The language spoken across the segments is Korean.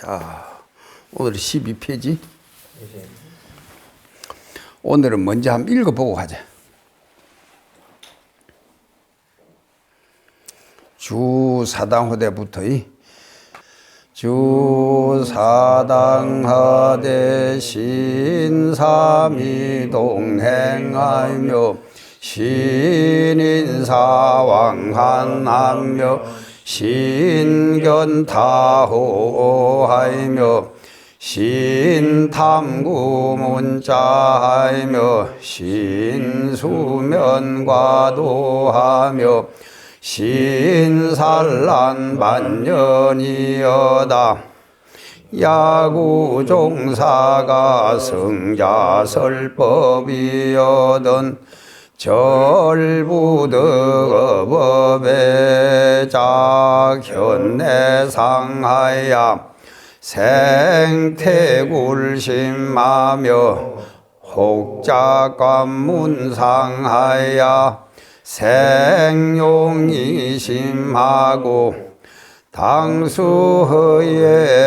자, 오늘은 12페이지. 오늘은 먼저 한번 읽어보고 가자. 주사당허대부터의 주사당허대 신삼이 동행하며 신인사왕한하며 신견타호하며 신탐구문자하며 신수면과도하며 신산란반년이여다. 야구종사가 성자설법이여든 절부득업의 작현내상하야 생태굴심하며 혹작관문상하야 생용이심하고 당수허에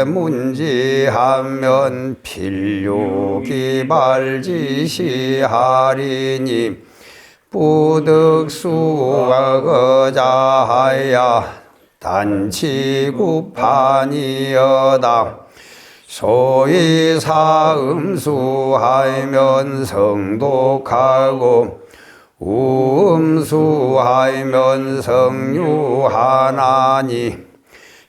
문지하면 필요기발지시하리니 부득수거자하야 단치구판이여다. 소위 사음수하면 성독하고 우음수하면 성유하나니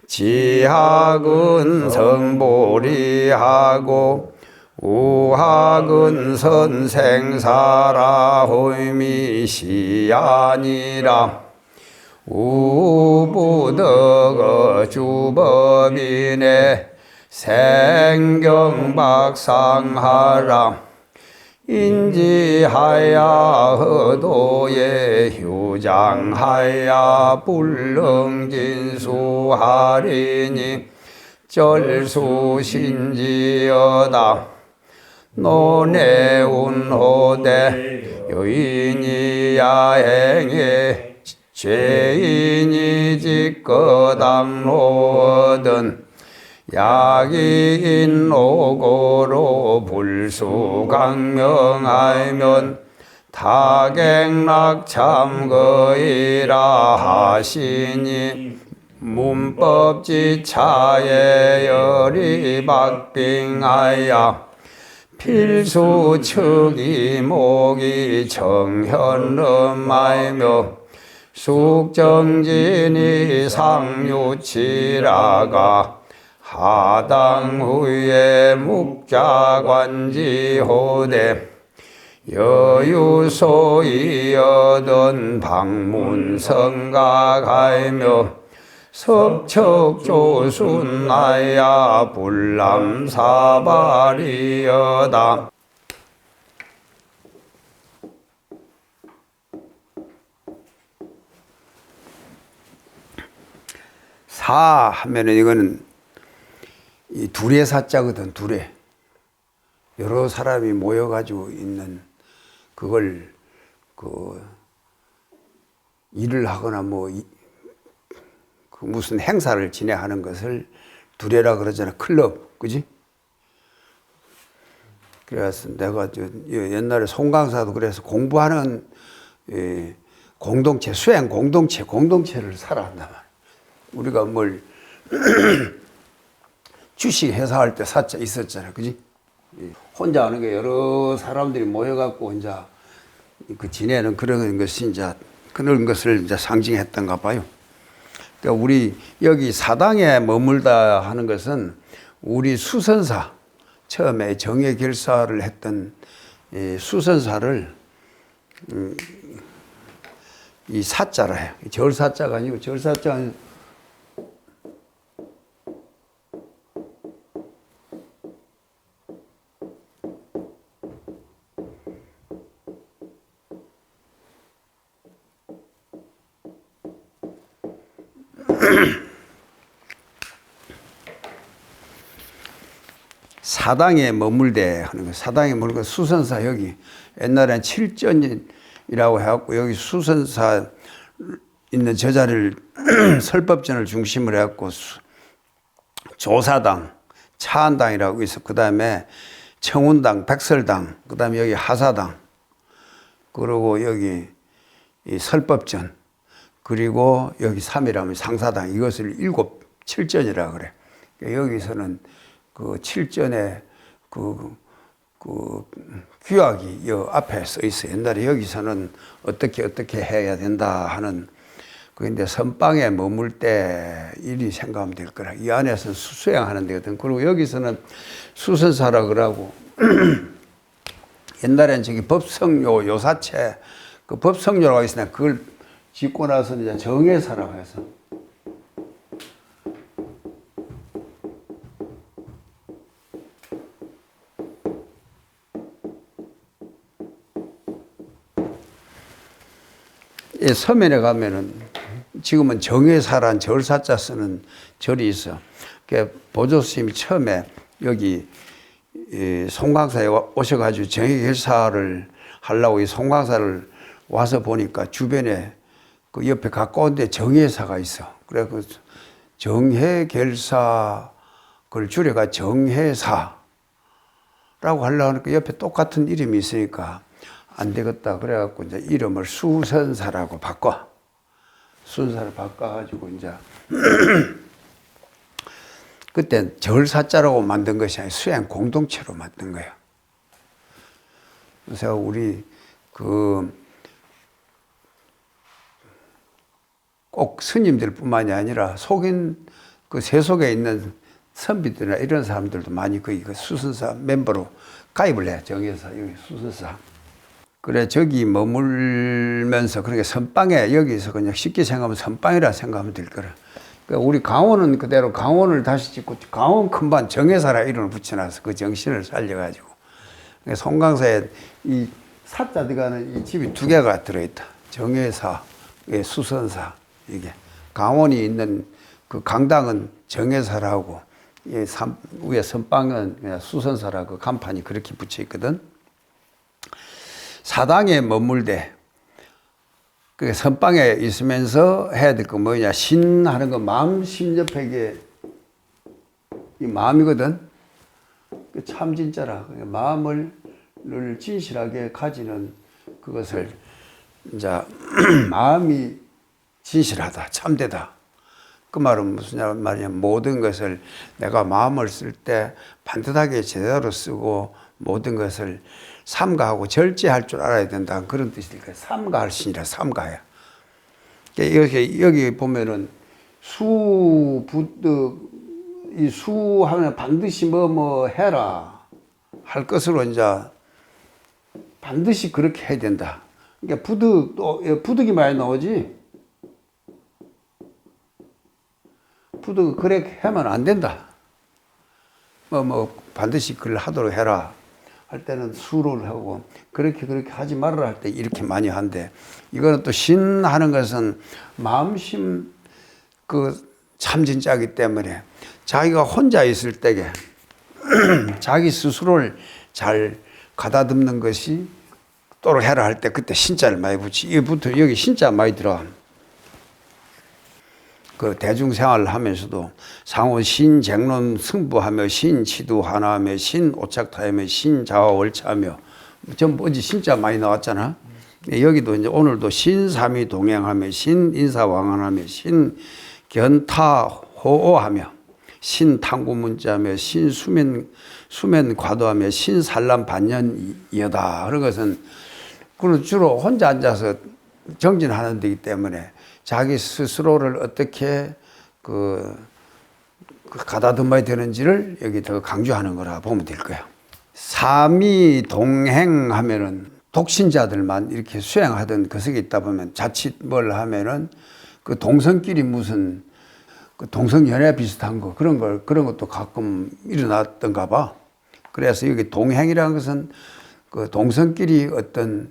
지학은 성보리하고 우학은 선생사라 홀미시아니라. 우부덕어 주법이네 생경박상하라. 인지하야 허도에 휴장하야 불능진수하리니 절수신지여다. 노내운호대 여인이 야행에 죄인이 직거당로든 약이인노고로 불수강명하면 타객락참거이라 하시니 문법지차에 열이박빙하야 필수측이 목이 정현름하며 숙정진이 상유치라가 하당 후에 묵자관지호대 여유소이여든 방문성각하며 석척조순나야 불람사발이여다. 사 하면은 이거는 이 둘의 사자거든. 둘의 여러 사람이 모여가지고 있는 그걸 일을 하거나 그 무슨 행사를 진행하는 것을 두레라 그러잖아. 클럽, 그지? 그래서 내가 옛날에 송강사도 그래서 공부하는 공동체, 수행 공동체를 살아간단 말이야. 우리가 뭘 주식 회사할 때 사자 있었잖아, 그지? 혼자 하는 게 여러 사람들이 모여갖고 이제 그 지내는 그런 것이 이제 그런 것을 이제 상징했던가 봐요. 그러니까 우리 여기 사당에 머물다 하는 것은 우리 수선사 처음에 정예결사를 했던 수선사를 이 사자라 해요. 절사자가 아니고 절사자가 사당에 머물대 하는 거. 사당에 머물고 수선사 여기 옛날엔 칠전이라고 해갖고 여기 수선사 있는 저자를 설법전을 중심으로 해갖고 조사당 차안당이라고 있어. 그 다음에 청운당, 백설당, 그 다음에 여기 하사당, 그리고 여기 이 설법전, 그리고 여기 3이라면 상사당, 이것을 7전이라 그래. 여기서는 그 7전의 그 규약이 여 앞에 써 있어. 옛날에 여기서는 어떻게 해야 된다 하는, 그런데 선방에 머물 때 일이 생각하면 될 거라. 이 안에서는 수행하는 데거든. 그리고 여기서는 수선사라 그러고, 옛날엔 저기 법성요, 요사체, 그 법성요라고 있으나 그걸 짓고 나서 이제 정회사라고 해서. 이 서면에 가면은 지금은 정회사란 절사자 쓰는 절이 있어. 그 보조스님이 처음에 여기 송광사에 오셔가지고 정회결사를 하려고 이 송광사를 와서 보니까 주변에 그 옆에 가까운데 정회사가 있어. 그래 그 정회결사 그걸 줄여가 정회사라고 하려고 하니까 옆에 똑같은 이름이 있으니까 안 되겠다. 그래갖고 이제 이름을 수선사라고 바꿔. 순사를 바꿔가지고 이제 그때 절사자라고 만든 것이 아니라 수행 공동체로 만든 거야. 그래서 우리 꼭 스님들뿐만이 아니라 속인 그 세속에 있는 선비들이나 이런 사람들도 많이 거기 그 수선사 멤버로 가입을 해. 정해서 여기 수선사. 그래 저기 머물면서 그렇게 선방에 여기서 그냥 쉽게 생각하면 선방이라 생각하면 될 거라. 그러니까 우리 강원은 그대로 강원을 다시 짓고 강원 큰반 정회사라 이름을 붙여놔서 그 정신을 살려가지고 송강사에 이 사자 들어가는 이 집이 2개가 들어있다. 정회사, 수선사 이게 강원이 있는 그 강당은 정회사라고 위에 선방은 그냥 수선사라고 간판이 그렇게 붙여 있거든. 사당에 머물되 그 선방에 있으면서 해야 될 거 뭐냐, 신하는 거 마음 심접하게 이 마음이거든. 그 참 진짜라. 마음을 진실하게 가지는 그것을 이제 마음이 진실하다, 참되다. 그 말은 무슨 말이냐, 모든 것을 내가 마음을 쓸 때 반듯하게 제대로 쓰고 모든 것을 삼가하고 절제할 줄 알아야 된다. 그런 뜻이니까 삼가할 신이라 삼가야. 여기 보면은 이 수하면 반드시 뭐 해라 할 것으로 이제 반드시 그렇게 해야 된다. 그러니까 부득이 많이 나오지. 부득 그렇게 하면 안 된다. 반드시 그걸 하도록 해라. 할 때는 수를 하고 그렇게 하지 말아라 할 때 이렇게 많이 한대. 이거는 또 신하는 것은 마음심 그 참진짜기 때문에 자기가 혼자 있을 때에 자기 스스로를 잘 가다듬는 것이 또록 해라 할 때 그때 신자를 많이 붙이. 이부터 여기 신자 많이 들어가. 그 대중생활을 하면서도 상호 신쟁론 승부하며 신치두 하나하며 신오착타하며 신자화월차하며 전부 어제 신자 많이 나왔잖아. 여기도 이제 오늘도 신삼위 동행하며 신인사왕언하며 신견타호오하며 신탕구문자하며 신수면과도하며 신산란반연이여다. 그런 것은 그는 주로 혼자 앉아서 정진하는 데이기 때문에 자기 스스로를 어떻게 가다듬어야 되는지를 여기 더 강조하는 거라 보면 될 거야. 삼위 동행하면은 독신자들만 이렇게 수행하던 그석에 있다 보면 자칫 뭘 하면은 그 동성끼리 무슨 그 동성연애 비슷한 거 그런 것도 가끔 일어났던가 봐. 그래서 여기 동행이라는 것은 그 동성끼리 어떤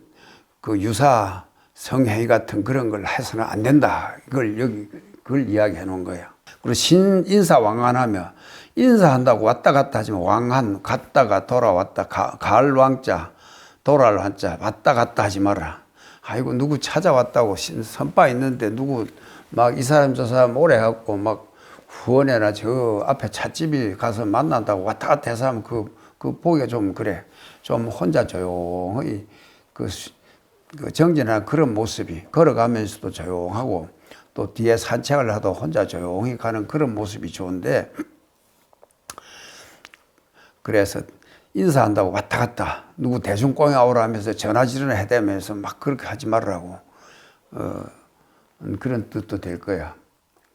그 유사 성행위 같은 그런 걸 해서는 안 된다. 그걸 이야기해 놓은 거야. 그리고 신인사왕안하며 인사한다고 왔다 갔다 하지만 왕한 갔다가 돌아왔다 갈 왕자 돌아올 한자 왔다 갔다 하지 마라. 아이고 누구 찾아왔다고 선바 있는데 누구 막 이 사람 저 사람 오래 갖고 막 후원회나 저 앞에 찻집이 가서 만난다고 왔다 갔다 해서 하면 그 보기가 좀 그래. 좀 혼자 조용히 그 정진하는 그런 모습이 걸어가면서도 조용하고 또 뒤에 산책을 하도 혼자 조용히 가는 그런 모습이 좋은데 그래서 인사한다고 왔다 갔다 누구 대중공에 오라 하면서 전화질을 해대면서 막 그렇게 하지 말라고 그런 뜻도 될 거야.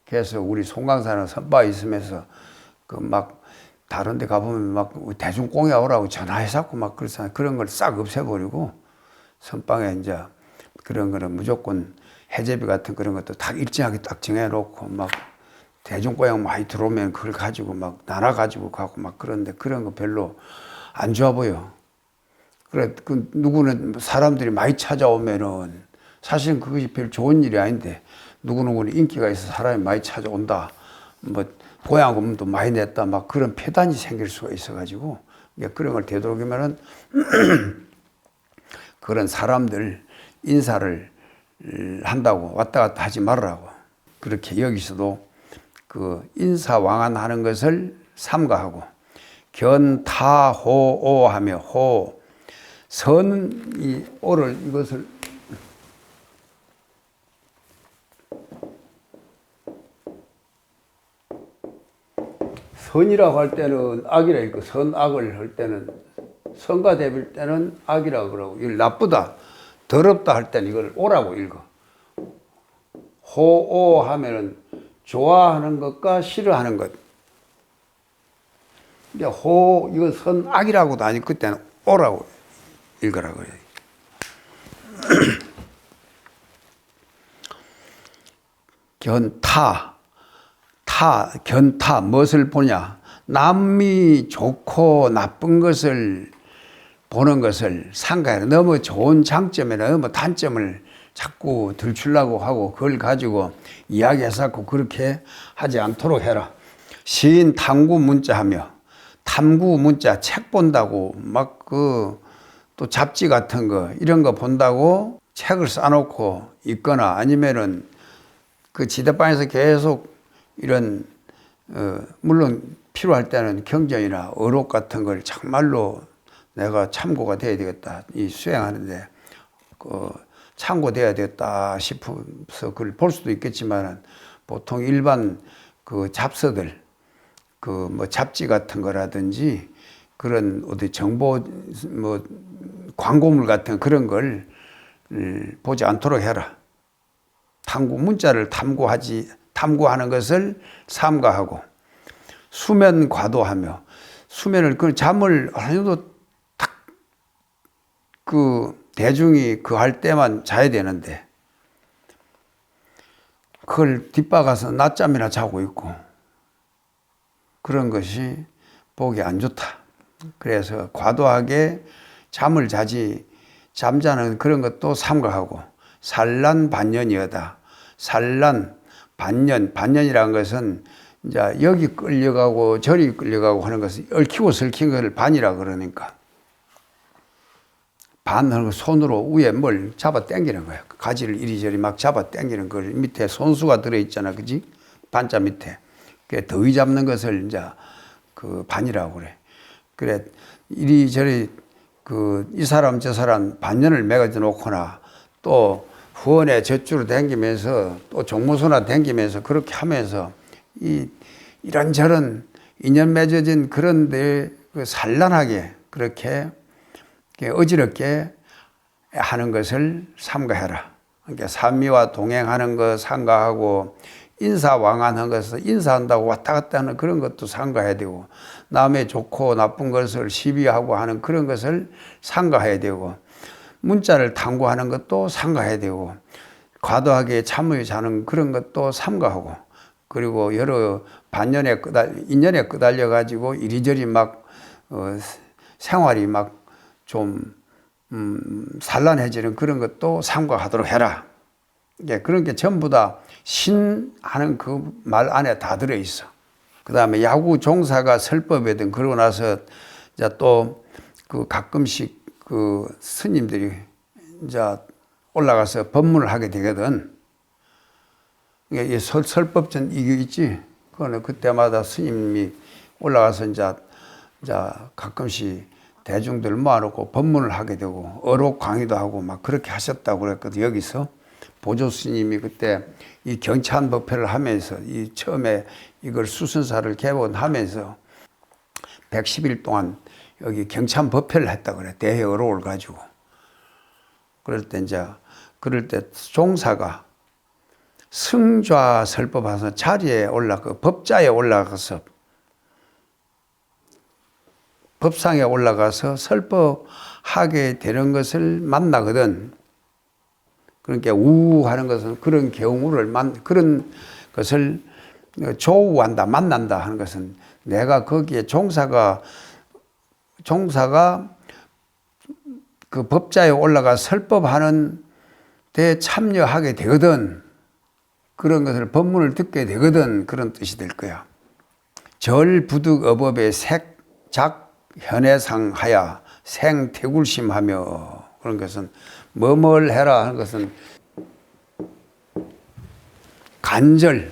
그래서 우리 송강사는 선바 있으면서 그 막 다른 데 가보면 막 대중공에 오라고 전화해서 막 그런 걸 싹 없애버리고 선방에 이제 그런 거는 무조건 해제비 같은 그런 것도 다 일정하게 딱 정해놓고 막 대중고향 많이 들어오면 그걸 가지고 막 나눠가지고 가고 막 그런데 그런 거 별로 안 좋아 보여. 그래, 그 누구는 사람들이 많이 찾아오면은 사실은 그것이 별 좋은 일이 아닌데 누구누구는 인기가 있어 사람이 많이 찾아온다. 뭐 고향금도 많이 냈다. 막 그런 폐단이 생길 수가 있어가지고 그런 걸 되도록이면은 그런 사람들 인사를 한다고 왔다 갔다 하지 말라고. 그렇게 여기서도 그 인사왕안하는 것을 삼가하고 견타호오 하며 호 선은 이 오를 이것을 선이라고 할 때는 악이라 있고 선악을 할 때는 선과 대빌 때는 악이라고 그러고 이걸 나쁘다 더럽다 할 때는 이걸 오라고 읽어. 호오 하면은 좋아하는 것과 싫어하는 것. 이제 이건 선악이라고도 아니고 그때는 오라고 읽으라고 그래요. 견타 무엇을 보냐? 남이 좋고 나쁜 것을 보는 것을 상가해. 너무 좋은 장점이나 너무 단점을 자꾸 들추려고 하고 그걸 가지고 이야기해서 그렇게 하지 않도록 해라. 시인 탐구 문자하며 탐구 문자 책 본다고 막 또 잡지 같은 거 이런 거 본다고 책을 싸놓고 있거나 아니면은 그 지대방에서 계속 이런 물론 필요할 때는 경전이나 어록 같은 걸 정말로 내가 참고가 돼야 되겠다 이 수행하는데 참고돼야 되겠다 싶어서 그걸 볼 수도 있겠지만 보통 일반 그 잡서들 그 뭐 잡지 같은 거라든지 그런 어디 정보 뭐 광고물 같은 그런 걸 보지 않도록 해라. 문자를 탐구하는 것을 삼가하고 수면 과도하며 수면을 그 잠을 어느 정도 딱 그 대중이 그 할 때만 자야 되는데 그걸 뒷박아서 낮잠이나 자고 있고 그런 것이 보기 안 좋다. 그래서 과도하게 잠자는 그런 것도 삼가하고 산란반연이어다. 반연이라는 것은 이제 여기 끌려가고 저리 끌려가고 하는 것을 얽히고 설킨 것을 반이라 그러니까 반하는 손으로 위에 뭘 잡아 당기는 거야. 가지를 이리저리 막 잡아 당기는 걸 밑에 손수가 들어있잖아. 그지? 반자 밑에. 그 더위 잡는 것을 이제 그 반이라고 그래. 그래. 이리저리 이 사람 저 사람 반연을 맺어 놓거나 또 후원에 젖주로 댕기면서 또 종무소나 댕기면서 그렇게 하면서 이런저런 인연 맺어진 그런 데 산란하게 그렇게 어지럽게 하는 것을 삼가해라. 그러니까 삼미와 동행하는 것 삼가하고 인사왕안한 것을 인사한다고 왔다 갔다 하는 그런 것도 삼가해야 되고 남의 좋고 나쁜 것을 시비하고 하는 그런 것을 삼가해야 되고 문자를 탐구하는 것도 삼가해야 되고 과도하게 잠을 자는 그런 것도 삼가하고 그리고 여러 인연에 끄달려 가지고 이리저리 막 생활이 막 좀 산란해지는 그런 것도 삼가하도록 해라. 그런 게 전부 다 신하는 그 말 안에 다 들어있어. 그 다음에 야구 종사가 설법이든 그러고 나서 이제 또 그 가끔씩 그 스님들이 이제 올라가서 법문을 하게 되거든. 이게 설법전 이게 있지. 그거는 그때마다 스님이 올라가서 이제 가끔씩 대중들 모아놓고 법문을 하게 되고 어록 강의도 하고 막 그렇게 하셨다고 그랬거든. 여기서 보조 스님이 그때 이 경찬법회를 하면서 이 처음에 이걸 수선사를 개원하면서 110일 동안 여기 경찬법회를 했다 그래. 대회 어록을 가지고. 그럴 때 종사가 승좌 설법하서 자리에 그 법자에 올라가서 법상에 올라가서 설법하게 되는 것을 만나거든. 그러니까 우하는 것은 그런 경우를 그런 것을 조우한다, 만난다 하는 것은 내가 거기에 종사가 그 법자에 올라가 설법하는 데 참여하게 되거든. 그런 것을 법문을 듣게 되거든. 그런 뜻이 될 거야. 절부득어법의 색작 현해상하야 생태굴심하며, 그런 것은 뭐뭘 해라 하는 것은 간절,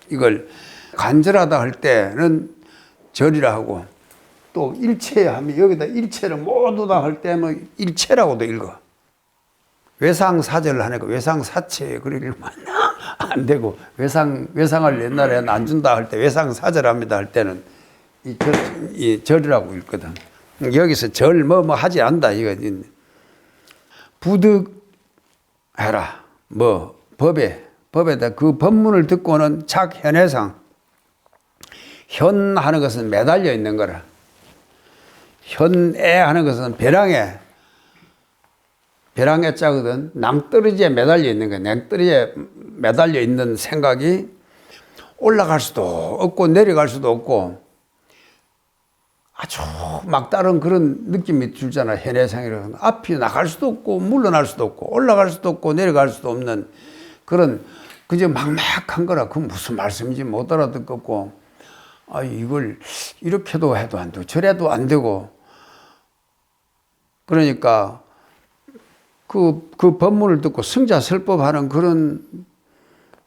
이걸 간절하다 할 때는 절이라 하고, 또 일체하면 여기다 일체를 모두 다 할 때는 일체라고도 읽어. 외상사절을 하니까 외상사체 그러기를 안 되고, 외상을 옛날에는 안 준다 할 때 외상사절합니다 할 때는 이 절이라고 읽거든. 여기서 절 뭐 하지 않는다 이거. 부득해라 법에다 그 법문을 듣고는 착현해상, 현하는 것은 매달려 있는 거라. 현애 하는 것은 벼랑에 자거든. 낭떠러지에 매달려 있는 거야. 낭떠러지에 매달려 있는 생각이 올라갈 수도 없고 내려갈 수도 없고 아주 막다른 그런 느낌이 들잖아. 현해상이라는 앞이 나갈 수도 없고 물러날 수도 없고 올라갈 수도 없고 내려갈 수도 없는 그런 그저 막막한 거라. 그건 무슨 말씀인지 못 알아듣겠고, 이걸 이렇게도 해도 안 되고 저래도 안 되고, 그러니까 그 법문을 듣고 승자설법하는 그런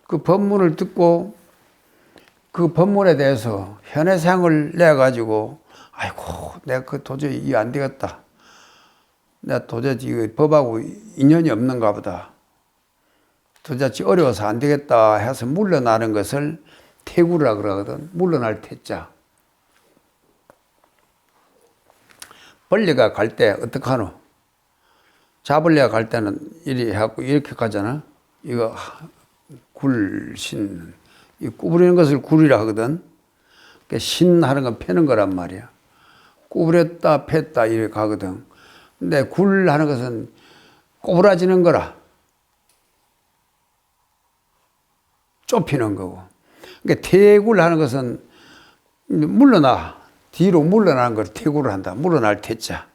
그 법문을 듣고 그 법문에 대해서 현해상을 내가지고 아이고 내가 그 도저히 이해 안 되겠다. 내가 도저히 이 법하고 인연이 없는가 보다. 도저히 어려워서 안 되겠다 해서 물러나는 것을 태구라 그러거든. 물러날 태자. 벌레가 갈 때 어떡하노? 자벌레가 갈 때는 이리 해갖고 이렇게 가잖아. 이거 굴신, 이 구부리는 것을 굴이라 하거든. 그러니까 신하는 건 패는 거란 말이야. 구부렸다 팼다 이렇게 가거든. 근데 굴하는 것은 꼬부라지는 거라. 좁히는 거고. 그러니까 태굴하는 것은 물러나. 뒤로 물러나는 걸 태굴을 한다. 물러날 태자.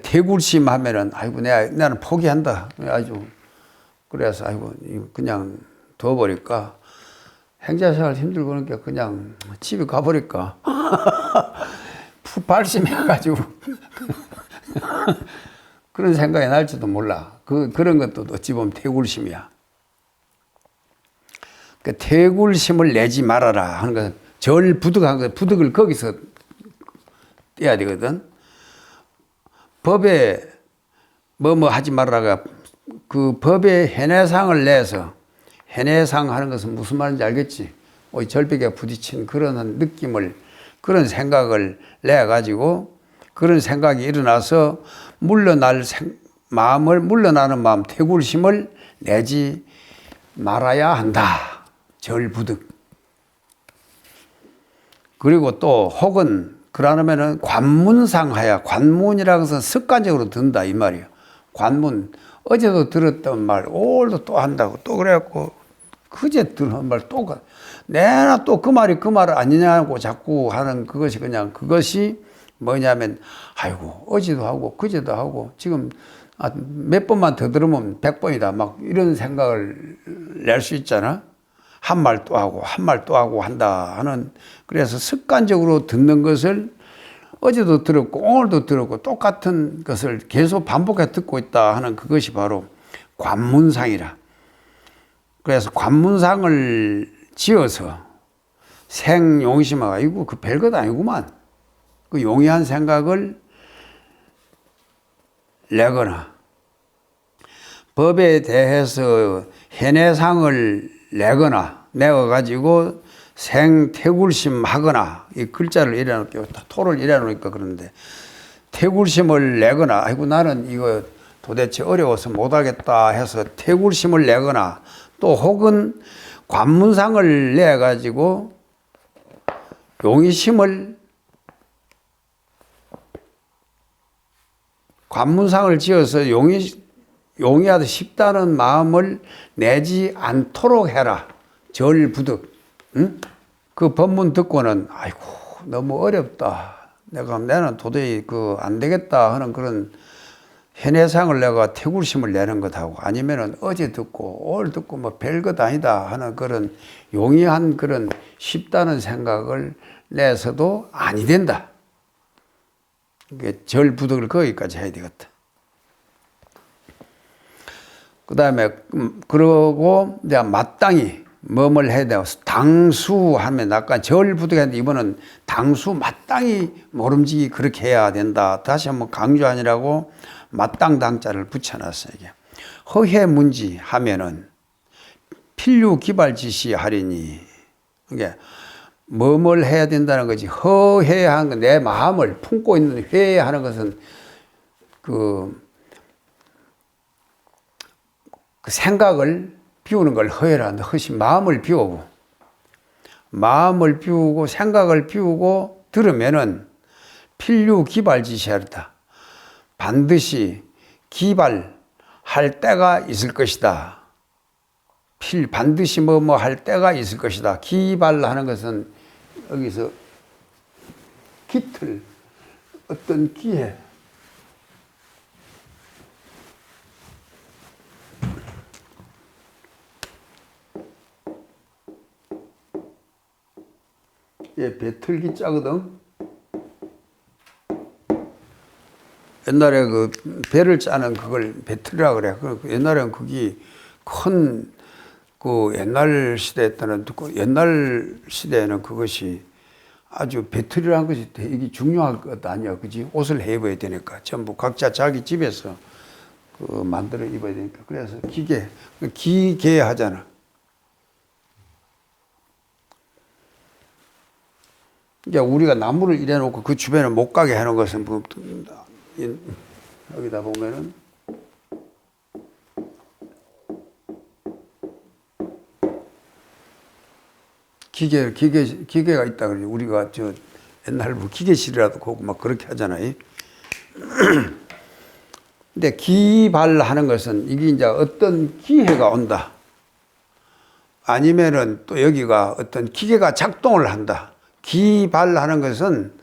태굴심 하면은, 아이고, 나는 포기한다. 아주, 그래서, 아이고, 그냥 둬버릴까. 행자생활 힘들고 그러니까 그냥 집에 가버릴까. 푹 발심해가지고. 그런 생각이 날지도 몰라. 그런 것도 어찌 보면 태굴심이야. 그 태굴심을 내지 말아라 하는 것은 절부득한 것, 부득을 거기서 떼야 되거든. 법에 뭐 하지 말아라가 그 법에 현해상을 내서, 현해상 하는 것은 무슨 말인지 알겠지? 절벽에 부딪힌 그런 느낌을, 그런 생각을 내가지고 그런 생각이 일어나서 물러나는 마음, 태굴심을 내지 말아야 한다. 절부득. 그리고 또 혹은 그러면은 관문상하야. 관문이라는 것은 습관적으로 든다 이 말이에요. 관문. 어제도 들었던 말 오늘도 또 한다고 또 그래갖고 그제 들은 말 또 내나 또 그 말이 그 말 아니냐고 자꾸 하는 그것이 뭐냐면, 아이고 어제도 하고 그제도 하고 지금 몇 번만 더 들으면 100번이다 막 이런 생각을 낼 수 있잖아. 한 말 또 하고 한 말 또 하고 한다 하는. 그래서 습관적으로 듣는 것을 어제도 들었고 오늘도 들었고 똑같은 것을 계속 반복해 듣고 있다 하는 그것이 바로 관문상이라. 그래서 관문상을 지어서 생용심하가 이거 그 별것 아니구만. 그 용이한 생각을 내거나 법에 대해서 현해상을 내어가지고 생태굴심 하거나 이 글자를 이래놓을게요. 토를 이래놓으니까 그런데 태굴심을 내거나 아이고 나는 이거 도대체 어려워서 못하겠다 해서 태굴심을 내거나 또 혹은 관문상을 내가지고 용의심을 관문상을 지어서 용이하다 싶다는 마음을 내지 않도록 해라. 절부득. 응? 그 법문 듣고는 아이고 너무 어렵다. 나는 도저히 안 되겠다 하는 그런 현해상을 내가 태굴심을 내는 것하고 아니면은 어제 듣고 오늘 듣고 뭐 별것 아니다 하는 그런 용이한 그런 쉽다는 생각을 내서도 아니 된다. 이게 절부득을 거기까지 해야 되겠다. 그 다음에 그러고 이제 마땅히 뭐뭘 해야 돼요? 당수하면 아까 절부득했는데 이번은 당수 마땅히 모름지기 그렇게 해야 된다. 다시 한번 강조하니라고 마땅 당자를 붙여놨어요. 이게 허해문지 하면은 필류기발지시 하리니 이게 뭐뭘 해야 된다는 거지. 허해한 건 내 마음을 품고 있는 회하는 것은 그 생각을 비우는 걸 허해라. 허시 마음을 비우고 생각을 비우고 들으면은 필류기발지시하리다. 반드시 기발할 때가 있을 것이다. 반드시 뭐 할 때가 있을 것이다. 기발하는 것은 여기서 깃틀 어떤 기회 배틀기 짜거든. 옛날에 그 배를 짜는 그걸 배틀이라 그래. 옛날에는 그게 큰 그 옛날 시대에는 그것이 아주 배틀이라는 것이 되게 중요한 것 아니야, 그지? 옷을 해 입어야 되니까 전부 각자 자기 집에서 그 만들어 입어야 되니까 그래서 기계 하잖아. 이제 우리가 나무를 이래놓고 그 주변에 못 가게 해놓은 것은 여기다 보면은 기계가 있다 그러지. 우리가 옛날 기계실이라도 가고 막 그렇게 하잖아요. 근데 기발하는 것은 이게 이제 어떤 기회가 온다. 아니면은 또 여기가 어떤 기계가 작동을 한다. 기발하는 것은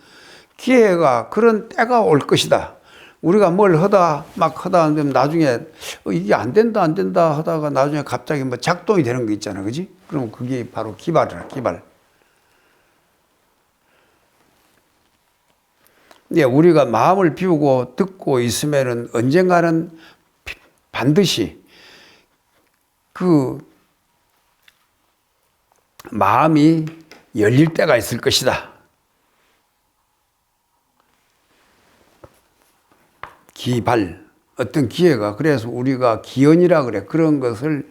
기회가 그런 때가 올 것이다. 우리가 뭘 하다 하면 나중에 이게 안 된다 하다가 나중에 갑자기 뭐 작동이 되는 거 있잖아, 그지? 그럼 그게 바로 기발이라, 기발. 근데 우리가 마음을 비우고 듣고 있으면은 언젠가는 반드시 그 마음이 열릴 때가 있을 것이다. 기발, 어떤 기회가. 그래서 우리가 기연이라 그래. 그런 것을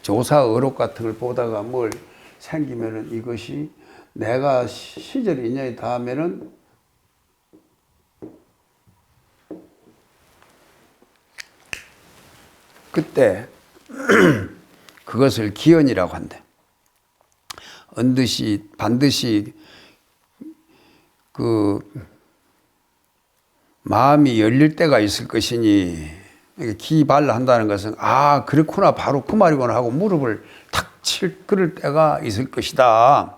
조사 어록 같은 걸 보다가 뭘 생기면은 이것이 내가 시절이 인연이 닿으면은 그때 그것을 기연이라고 한대. 반드시 그 마음이 열릴 때가 있을 것이니, 기발한다는 것은 그렇구나, 바로 그 말이구나 하고 무릎을 탁 그럴 때가 있을 것이다.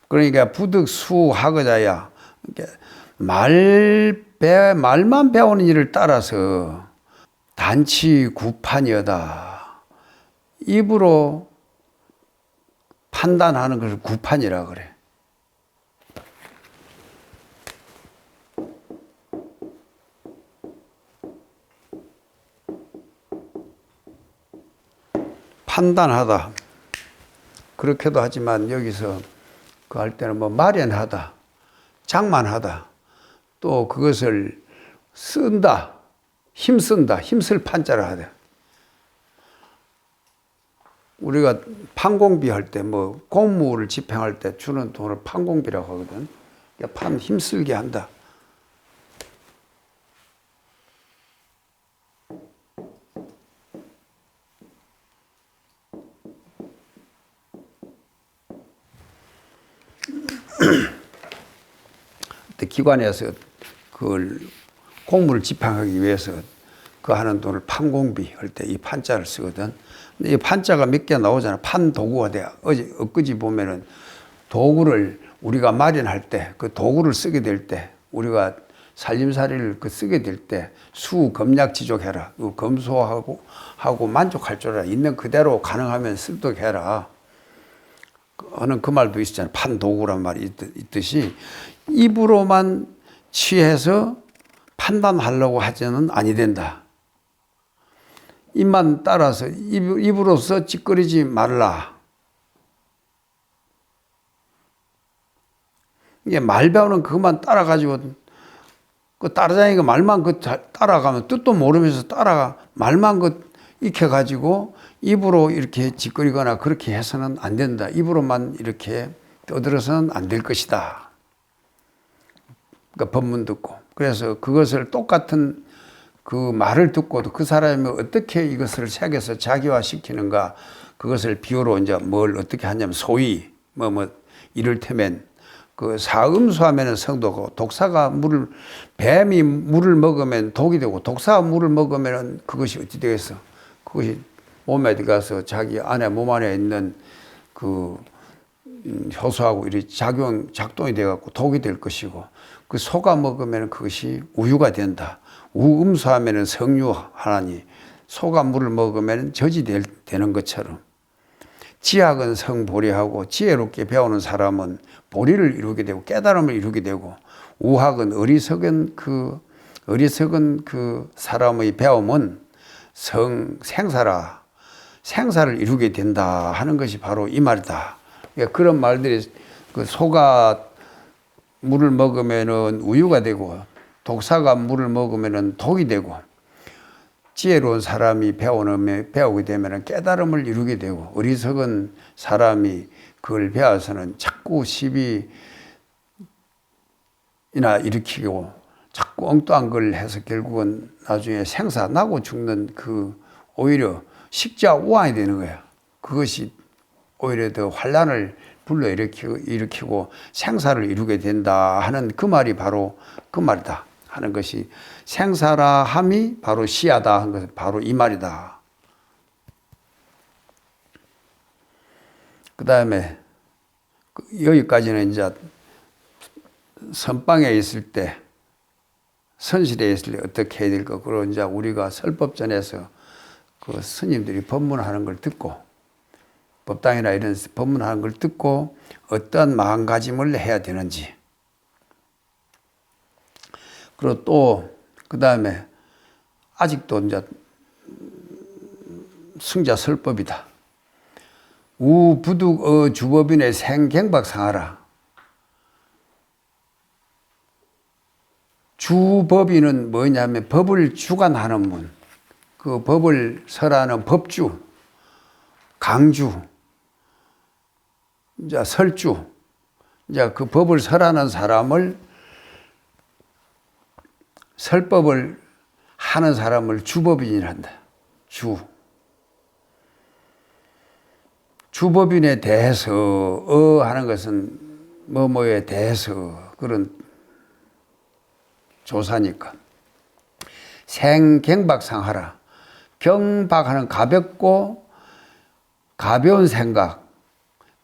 그러니까 부득수하거자야, 말만 배우는 일을 따라서 단치 구판이여다. 입으로 판단하는 것을 구판이라 그래. 판단하다. 그렇게도 하지만 여기서 그 할 때는 뭐 마련하다, 장만하다, 또 그것을 쓴다, 힘쓴다, 힘쓸 판자를 하다. 우리가 판공비 할 때 뭐 공무를 집행할 때 주는 돈을 판공비라고 하거든. 그러니까 판 힘쓸게 한다. 기관에서 그걸 공무를 집행하기 위해서 그 하는 돈을 판공비 할 때 이 판자를 쓰거든. 근데 이 판자가 몇 개 나오잖아. 판도구가 돼. 엊그제 보면은 도구를 우리가 마련할 때, 그 도구를 쓰게 될 때, 우리가 살림살이를 쓰게 될 때 수, 검약, 지족해라. 검소하고 만족할 줄 알아. 있는 그대로 가능하면 쓰도록 해라. 하는 그 말도 있었잖아요. 판도구란 말이 있듯이 입으로만 취해서 판단하려고 하지는 아니 된다. 입만 따라서 입으로서 찌꺼리지 말라. 이게 말 배우는 그것만 따라가지고 그 따라다니까 말만 따라가면 뜻도 모르면서 따라가 말만 익혀가지고 입으로 이렇게 찌꺼리거나 그렇게 해서는 안 된다. 입으로만 이렇게 떠들어서는 안 될 것이다. 그러니까 법문 듣고. 그래서 그것을 똑같은 그 말을 듣고도 그 사람이 어떻게 이것을 새겨서 자기화시키는가, 그것을 비유로 이제 뭘 어떻게 하냐면 소위 이를테면 그 사음수하면은 성도고, 독사가 뱀이 물을 먹으면 독이 되고, 독사가 물을 먹으면 그것이 어찌 되겠어? 그것이 몸에 들어가서 자기 안에 몸 안에 있는 그 효소하고 이렇게 작동이 돼갖고 독이 될 것이고, 그 소가 먹으면 그것이 우유가 된다. 우음수하면 성유 하나니, 소가 물을 먹으면 젖이 되는 것처럼, 지학은 성보리하고 지혜롭게 배우는 사람은 보리를 이루게 되고 깨달음을 이루게 되고, 우학은 어리석은 그 사람의 배움은 생사를 이루게 된다 하는 것이 바로 이 말이다. 그러니까 그런 말들이, 그 소가 물을 먹으면은 우유가 되고, 독사가 물을 먹으면은 독이 되고, 지혜로운 사람이 배우게 되면은 깨달음을 이루게 되고, 어리석은 사람이 그걸 배워서는 자꾸 시비나 일으키고 자꾸 엉뚱한 걸 해서 결국은 나중에 생사 나고 죽는 그 오히려 식자우환이 되는 거야. 그것이 오히려 더 환란을 불러일으키고 생사를 이루게 된다 하는 그 말이 바로 그 말이다 하는 것이, 생사라 함이 바로 시하다 하는 것은 바로 이 말이다. 그 다음에 여기까지는 이제 선방에 있을 때, 선실에 있을 때 어떻게 해야 될까, 그리고 이제 우리가 설법전에서 그 스님들이 법문하는 걸 듣고, 법당이나 이런 법문하는 걸 듣고 어떤 마음가짐을 해야 되는지, 그리고 또 그 다음에 아직도 이제 승자 설법이다. 우부득 주법인의 생경박상하라. 주법인은 뭐냐면 법을 주관하는 분, 그 법을 설하는 법주, 강주, 이제 설주, 이제 그 법을 설하는 사람을, 설법을 하는 사람을 주법인이란다. 주법인에 대해서 하는 것은 뭐뭐에 대해서 그런 조사니까. 생경박상하라. 경박하는 가볍고 가벼운 생각,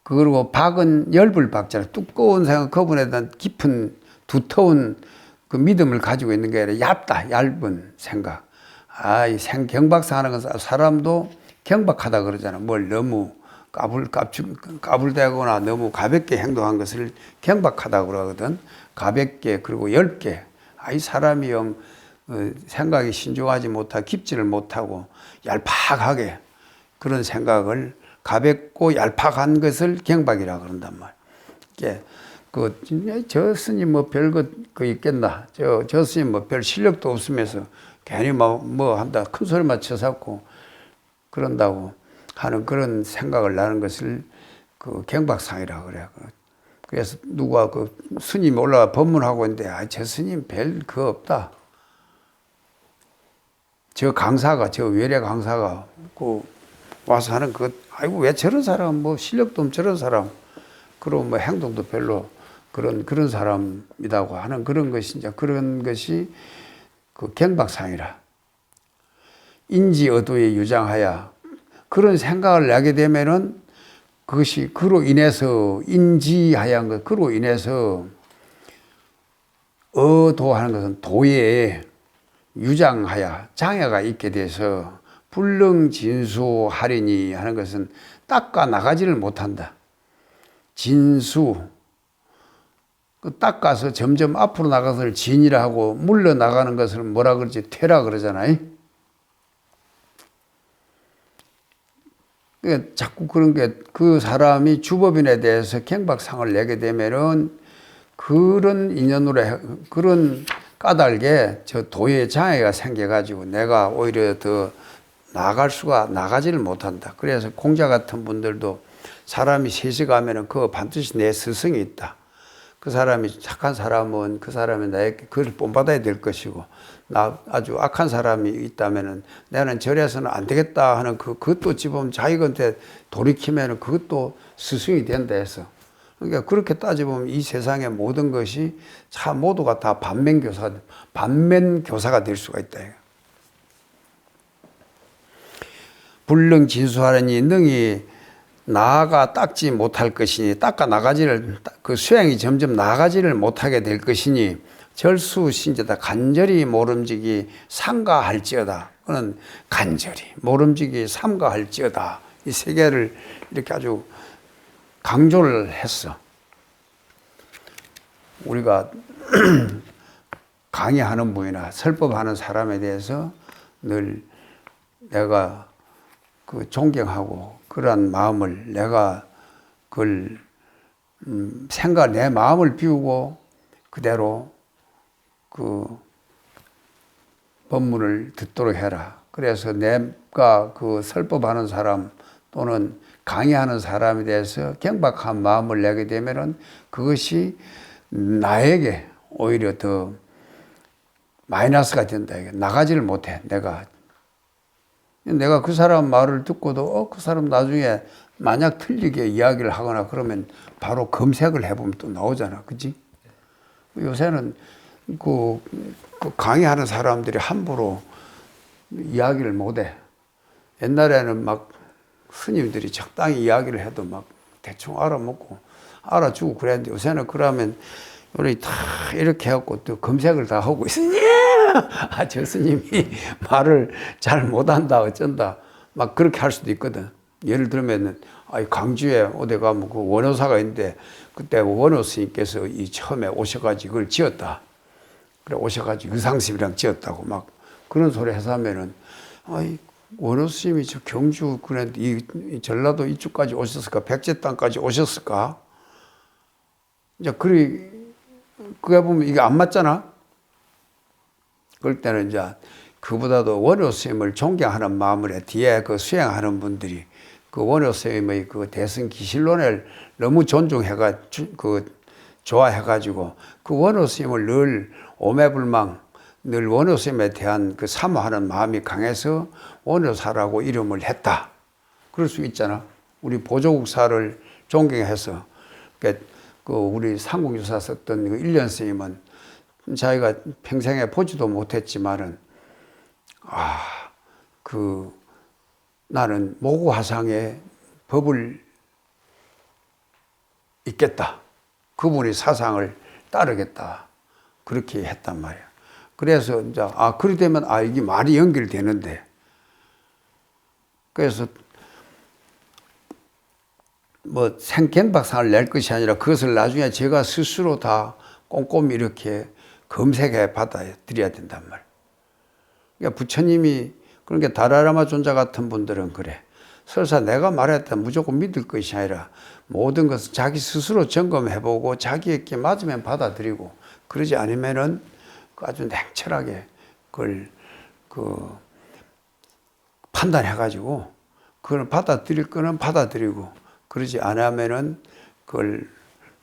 그리고 박은 열불 박자라. 두꺼운 생각, 그분에 대한 깊은 두터운 그 믿음을 가지고 있는 게 아니라 얇은 생각. 이 경박상하는 것은 사람도 경박하다 그러잖아. 뭘 너무 까불대거나 너무 가볍게 행동한 것을 경박하다 그러거든. 가볍게, 그리고 얇게. 이 사람이 생각이 신중하지 못하고 깊지를 못하고 얄팍하게 그런 생각을 가볍고 얄팍한 것을 경박이라 그런단 말이야. 저 스님 뭐 별것 그 있겠나? 저 스님 뭐 별 실력도 없으면서 괜히 뭐 한다 큰 소리만 쳐잡고 그런다고 하는 그런 생각을 나는 것을 그 경박상이라 그래. 그래서 누가 그 스님 올라가 법문하고 있는데 저 스님 별 그거 없다. 저 강사가 저 외래 강사가 그 와서 하는 아이고 왜 저런 사람 뭐 실력도 없는 저런 사람 그리고 뭐 행동도 별로 그런 사람이라고 하는 그런 것이 이제 그런 것이 그 경박상이라 인지 어도에 유장하여 그런 생각을 하게 되면은 그것이 그로 인해서 인지하여 것 그로 인해서 어도하는 것은 도에 유장하여 장애가 있게 돼서 불능진수하리니 하는 것은 닦아 나가지를 못한다. 진수 닦아서 점점 앞으로 나가서 진이라 하고 물러나가는 것을 뭐라 그러지? 퇴라 그러잖아요. 그러니까 자꾸 그런 게 그 사람이 주법인에 대해서 경박상을 내게 되면은 그런 인연으로 그런 까닭에 저 도에 장애가 생겨가지고 내가 오히려 더 나가지를 못한다. 그래서 공자 같은 분들도 사람이 셋이 가면은 그거 반드시 내 스승이 있다. 그 사람이 착한 사람은 그 사람이 나에게 그걸 본받아야 될 것이고 나 아주 악한 사람이 있다면은 나는 저래서는 안 되겠다 하는 그것도 지금 자기한테 돌이키면은 그것도 스승이 된다 해서 그러니까 그렇게 따져보면 이 세상의 모든 것이 참 모두가 다 반면교사가 될 수가 있다. 불능진수하려니 능히 나아가 닦지 못할 것이니 닦아 나가지를 그 수행이 점점 나가지를 못하게 될 것이니 절수신제다 간절히 모름지기 삼가할지어다. 그는 간절히 모름지기 삼가할지어다. 이 세 개를 이렇게 아주 강조를 했어. 우리가 강의하는 분이나 설법하는 사람에 대해서 늘 내가 그 존경하고 그러한 마음을 내가 그걸 내 마음을 비우고 그대로 그 법문을 듣도록 해라. 그래서 내가 그 설법하는 사람 또는 강의하는 사람에 대해서 경박한 마음을 내게 되면은 그것이 나에게 오히려 더 마이너스가 된다. 나가지를 못해. 내가 그 사람 말을 듣고도 그 사람 나중에 만약 틀리게 이야기를 하거나 그러면 바로 검색을 해보면 또 나오잖아. 그치? 요새는 그 강의하는 사람들이 함부로 이야기를 못해. 옛날에는 막 스님들이 적당히 이야기를 해도 막 대충 알아주고 그랬는데 요새는 그러면 우리 다 이렇게 해갖고 또 검색을 다 하고 있으니 저 스님이 말을 잘 못한다 어쩐다 막 그렇게 할 수도 있거든. 예를 들면은 강주에 어디 가면 그 원효사가 있는데 그때 원효 스님께서 이 처음에 오셔가지고 그걸 지었다. 그래 오셔가지고 의상심이랑 지었다고 막 그런 소리 해서 하면은 원효 스님이 저 경주 그랬는데 이 전라도 이쪽까지 오셨을까? 백제 땅까지 오셨을까? 이제 그게 보면 이게 안 맞잖아. 그럴 때는 이제 그보다도 원효 스님을 존경하는 마음을 해. 뒤에 그 수행하는 분들이 그 원효 스님의 그 대승 기실론을 너무 좋아해가지고 그 원효 스님을 늘 오매불망 늘 원효 스님에 대한 그 사모하는 마음이 강해서 원효사라고 이름을 했다. 그럴 수 있잖아. 우리 보조국사를 존경해서 그 우리 삼국유사 썼던 그 일련 스님은 자기가 평생에 보지도 못했지만은 나는 모구화상의 법을 잇겠다. 그분의 사상을 따르겠다. 그렇게 했단 말이야. 그래서 이제 그렇게 되면 이게 말이 연결되는데 그래서 뭐 생경박상을 낼 것이 아니라 그것을 나중에 제가 스스로 다 꼼꼼히 이렇게 검색해 받아 드려야 된단 말이에요. 그러니까 부처님이 그러니까 다라라마 존자 같은 분들은 그래. 설사 내가 말했다 무조건 믿을 것이 아니라 모든 것을 자기 스스로 점검해보고 자기에게 맞으면 받아들이고 그러지 않으면은 아주 냉철하게 그걸 판단해가지고 그걸 받아들일 거는 받아들이고 그러지 않으면은 그걸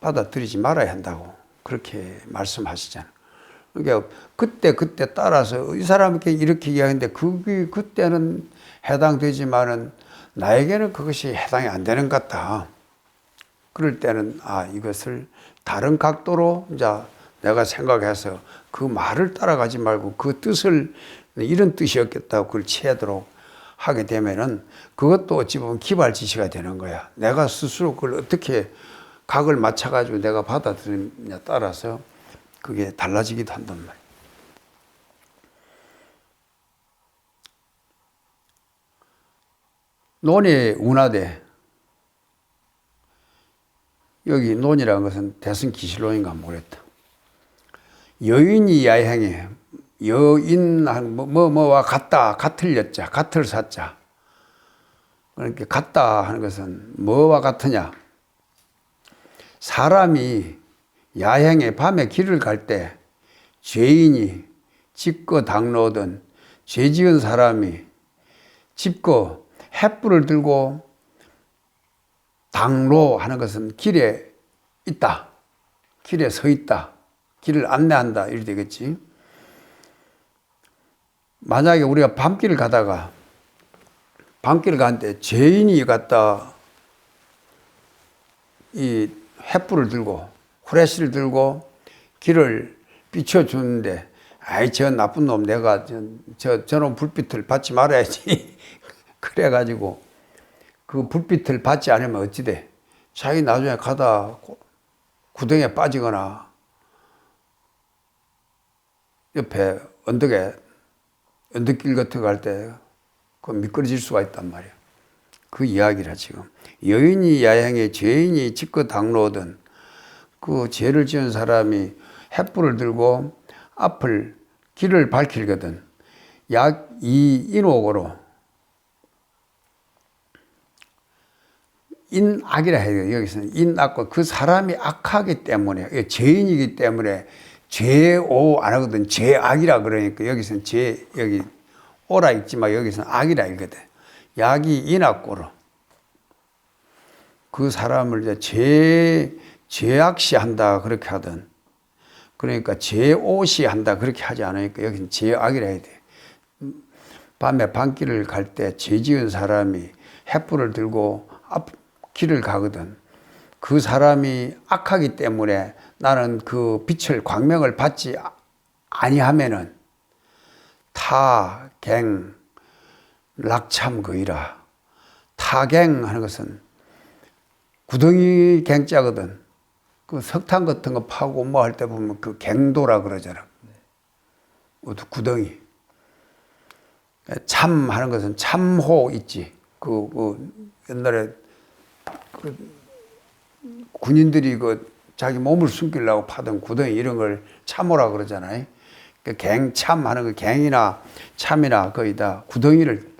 받아들이지 말아야 한다고 그렇게 말씀하시잖아요. 그러니까 그때 따라서 이 사람에게 이렇게 이야기하는데 그때는 해당되지만은 나에게는 그것이 해당이 안 되는 것 같다. 그럴 때는 이것을 다른 각도로 이제 내가 생각해서 그 말을 따라가지 말고 그 뜻을 이런 뜻이었겠다고 그걸 취하도록 하게 되면은 그것도 어찌 보면 기발지시가 되는 거야. 내가 스스로 그걸 어떻게 각을 맞춰가지고 내가 받아들이느냐에 따라서 그게 달라지기도 한단 말이야. 논이 운하대. 여기 논이라는 것은 대승기실론인가 모르겠다. 여인이 야행해. 여인 뭐와 같다. 같을 여자. 같을 사자. 그러니까 같다 하는 것은 뭐와 같으냐. 사람이 야행에 밤에 길을 갈 때 죄인이 짚고 당로든 죄 지은 사람이 짚고 횃불을 들고 당로 하는 것은 길에 있다. 길에 서 있다. 길을 안내한다. 이렇게 되겠지. 만약에 우리가 밤길을 가다가 밤길을 가는데 죄인이 갔다 이 횃불을 들고 후레쉬를 들고 길을 비춰주는데 저 나쁜 놈 내가 저놈 불빛을 받지 말아야지. 그래가지고 그 불빛을 받지 않으면 어찌 돼? 자기 나중에 가다 구덩이에 빠지거나 옆에 언덕길 같은 거 갈 때 그 미끄러질 수가 있단 말이야. 그 이야기라 지금. 여인이 야행에 죄인이 짚고 당로든 그 죄를 지은 사람이 횃불을 들고 앞을 길을 밝히거든. 이 인옥으로 인악이라 해야 돼요. 여기서는 인악과 그 사람이 악하기 때문에 죄인이기 때문에 죄오 안 하거든. 죄악이라 그러니까 여기서는 여기 오라 읽지만 여기서는 악이라 읽거든. 약이 인악고로 그 사람을 이제 죄악시한다 그렇게 하든 그러니까 죄오시한다 그렇게 하지 않으니까 여기는 죄악이라 해야 돼. 밤에 밤길을 갈 때 죄 지은 사람이 횃불을 들고 앞 길을 가거든. 그 사람이 악하기 때문에 나는 그 빛을 광명을 받지 아니하면은 타갱 낙참거이라. 타갱 하는 것은 구덩이 갱자거든. 그 석탄 같은 거 파고 뭐 할 때 보면 그 갱도라 그러잖아. 구덩이. 참 하는 것은 참호 있지. 옛날에 군인들이 자기 몸을 숨기려고 파던 구덩이 이런 걸 참호라 그러잖아요. 갱참 하는 거 갱이나 참이나 거의 다 구덩이를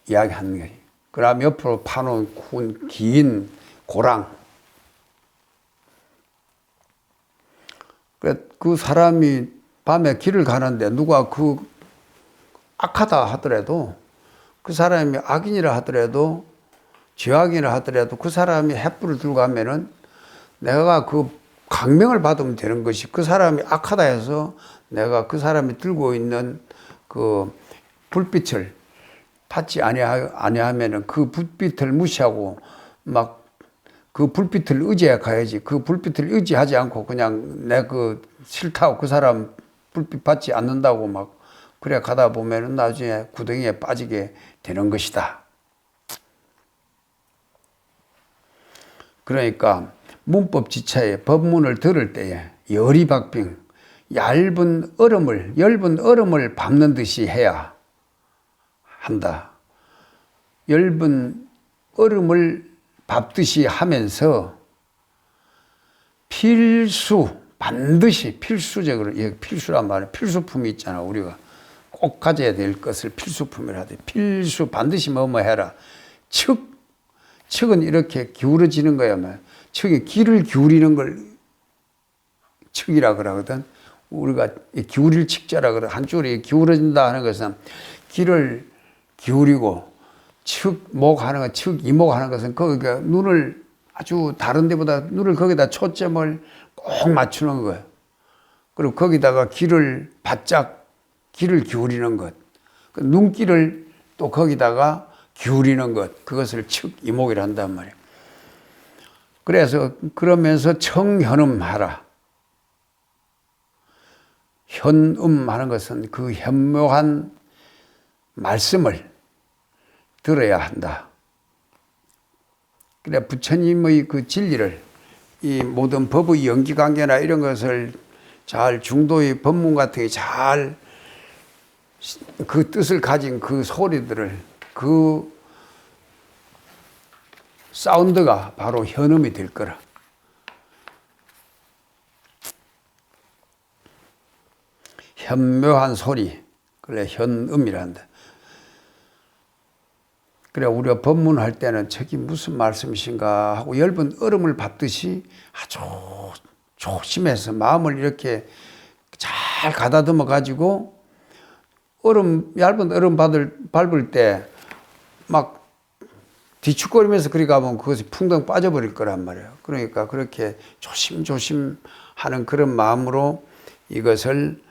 이야기하는 거예요. 그다음 옆으로 파놓은 긴 고랑. 그 사람이 밤에 길을 가는데 누가 악하다 하더라도 그 사람이 악인이라 하더라도 죄악이라 하더라도 그 사람이 횃불을 들고 가면은 내가 그 강명을 받으면 되는 것이 그 사람이 악하다 해서 내가 그 사람이 들고 있는 그 불빛을 받지 아니하면은 그 불빛을 무시하고 막 그 불빛을 의지해 가야지. 그 불빛을 의지하지 않고 그냥 내 싫다고 그 사람 불빛 받지 않는다고 막 그래 가다 보면은 나중에 구덩이에 빠지게 되는 것이다. 그러니까 문법 지차에 법문을 들을 때에 열이박빙 얇은 얼음을 밟는 듯이 해야 한다. 얇은 얼음을 밟듯이 하면서 반드시 필수적으로, 필수란 말은 필수품이 있잖아. 우리가 꼭 가져야 될 것을 필수품이라 하되 반드시 뭐뭐 해라. 척은 이렇게 기울어지는 거야. 척이 귀를 기울이는 걸 척이라 그러거든. 우리가 기울일 척자라 그래. 한쪽으로 기울어진다 하는 것은 귀를 기울이고 척목 하는 것, 척 이목 하는 것은 거기가 눈을 아주 다른 데보다 눈을 거기다 초점을 꼭 맞추는 거예요. 그리고 거기다가 귀를 바짝 귀를 기울이는 것. 그 눈길을 또 거기다가 기울이는 것. 그것을 척 이목이라 한단 말이에요. 그래서 그러면서 청현음하라. 현음하는 것은 그 현묘한 말씀을 들어야 한다. 그래 부처님의 그 진리를 이 모든 법의 연기관계나 이런 것을 잘 중도의 법문 같은 게 잘 그 뜻을 가진 그 소리들을 그 사운드가 바로 현음이 될 거라. 현묘한 소리, 그래 현음이란다. 그래 우리가 법문할 때는 저기 무슨 말씀이신가 하고 엷은 얼음을 밟듯이 아주 조심해서 마음을 이렇게 잘 가다듬어 가지고 얇은 얼음 밟을 때 막 뒤축거리면서 그리 가면 그것이 풍덩 빠져버릴 거란 말이에요. 그러니까 그렇게 조심조심 하는 그런 마음으로 이것을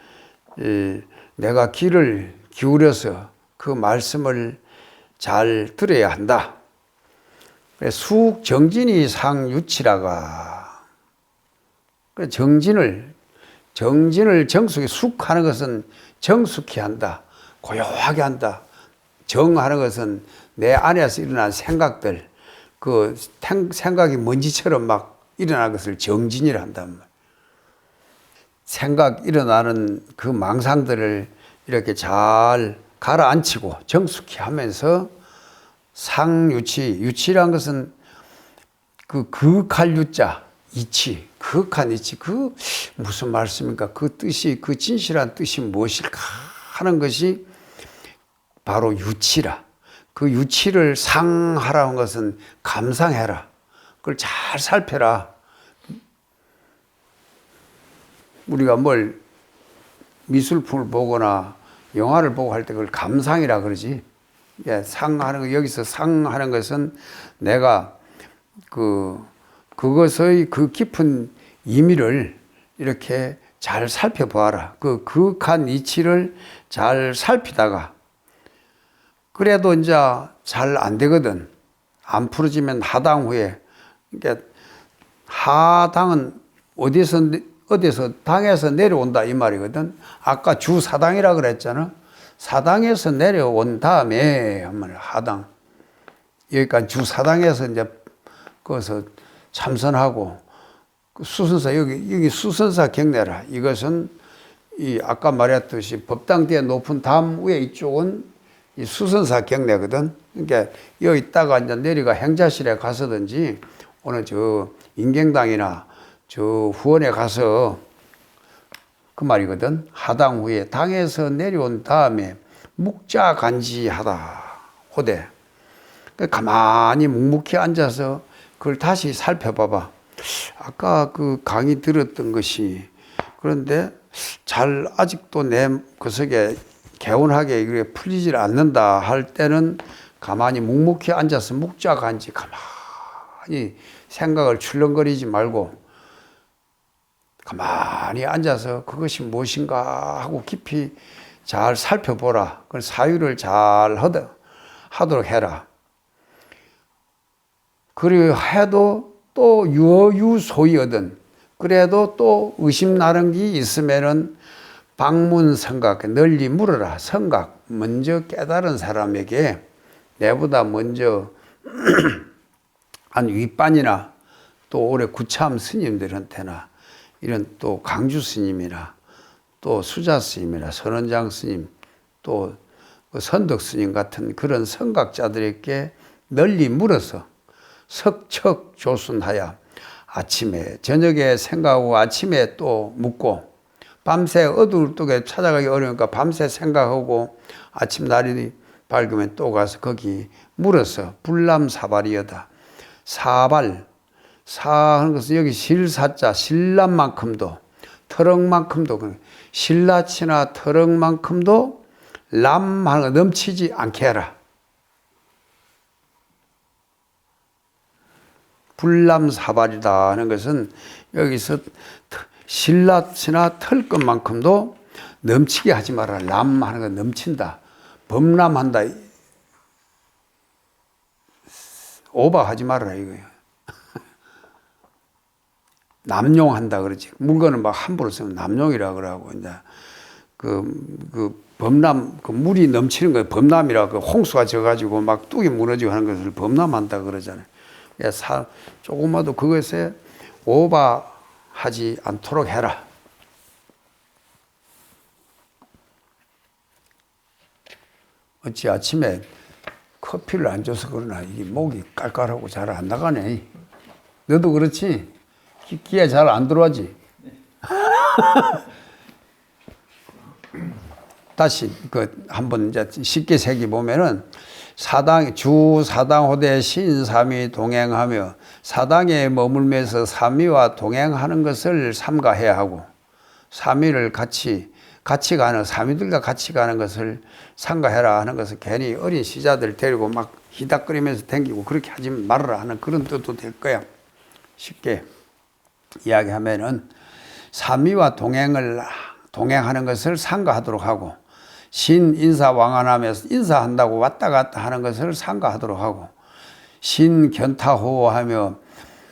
내가 귀를 기울여서 그 말씀을 잘 들어야 한다. 수정진이 상유치라가 정진을 정숙히 숙하는 것은 정숙히 한다. 고요하게 한다. 정하는 것은 내 안에서 일어난 생각들, 그 생각이 먼지처럼 막 일어난 것을 정진이라 한단 말이야. 생각 일어나는 그 망상들을 이렇게 잘 가라앉히고 정숙히 하면서 상유치, 유치란 것은 그 극할 유자, 이치, 극한 이치, 그 무슨 말씀입니까? 그 뜻이, 그 진실한 뜻이 무엇일까 하는 것이 바로 유치라. 그 유치를 상하라는 것은 감상해라. 그걸 잘 살펴라. 우리가 뭘 미술품을 보거나 영화를 보고 할 때 그걸 감상이라 그러지. 상하는 거, 여기서 상하는 것은 내가 그것의 그 깊은 의미를 이렇게 잘 살펴보아라. 그 극한 이치를 잘 살피다가 그래도 이제 잘 안 되거든. 안 풀어지면 하당 후에. 그러니까 하당은 어디서 당에서 내려온다 이 말이거든. 아까 주사당이라 그랬잖아. 사당에서 내려온 다음에 한번 하당. 여기까지 주사당에서 이제 거기서 참선하고 수선사 여기 수선사 경례라. 이것은 이 아까 말했듯이 법당대에 높은 담 위에 이쪽은 이 수선사 경례거든. 그러니까 여기 있다가 이제 내려가 행자실에 가서든지 오늘 저 인경당이나 저 후원에 가서 그 말이거든. 하당 후에 당에서 내려온 다음에 묵자간지하다 호대. 가만히 묵묵히 앉아서 그걸 다시 살펴봐봐. 아까 그 강의 들었던 것이 그런데 잘 아직도 내 그 속에 개운하게 이게 풀리질 않는다 할 때는 가만히 묵묵히 앉아서 묵자간지 가만히 생각을 출렁거리지 말고 가만히 앉아서 그것이 무엇인가 하고 깊이 잘 살펴보라. 그 사유를 잘 하도록 해라. 그리고 해도 또 유유소이거든. 그래도 또 의심나는 게 있으면은 방문성각, 널리 물어라. 성각, 먼저 깨달은 사람에게 내보다 먼저 한 윗반이나 또 올해 구참 스님들한테나 이런 또 강주 스님이나 또 수자 스님이나 선원장 스님 또 선덕 스님 같은 그런 성각자들에게 널리 물어서 석척 조순하여 아침에 저녁에 생각하고 아침에 또 묻고 밤새 어두울 적에 찾아가기 어려우니까 밤새 생각하고 아침 날이 밝으면 또 가서 거기 물어서 불남사발이여다. 사발, 사하는 것은 여기 실사자, 신람만큼도, 터럭만큼도, 신라치나 터럭만큼도 람하는 거 넘치지 않게 해라. 불남사발이다 하는 것은 여기서 신라치나 털 것만큼도 넘치게 하지 마라. 람 하는 건 넘친다. 범람한다. 오버하지 말아라 이거예요. 남용한다 그러지. 물건을 막 함부로 쓰면 남용이라 그러고 이제 그 범람 그 물이 넘치는 거예요. 범람이라 그 홍수가 져가지고 막 뚝이 무너지고 하는 것을 범람한다 그러잖아요. 조금마도 그것에 오버하지 않도록 해라. 어찌 아침에 커피를 안 줘서 그러나 이게 목이 깔깔하고 잘 안 나가네. 너도 그렇지? 기에 잘 안 들어가지? 다시 한번 이제 쉽게 새기 보면은 주 사당호대 신삼위 동행하며 사당에 머물면서 삼위와 동행하는 것을 삼가해야 하고 삼위를 같이 가는 삼위들과 같이 가는 것을 삼가해라 하는 것은 괜히 어린 시자들 데리고 막 히닥거리면서 댕기고 그렇게 하지 말아라 하는 그런 뜻도 될 거야. 쉽게 이야기하면은 삼위와 동행하는 것을 삼가하도록 하고 신 인사 왕안하면서 인사한다고 왔다 갔다 하는 것을 삼가하도록 하고 신 견타호하며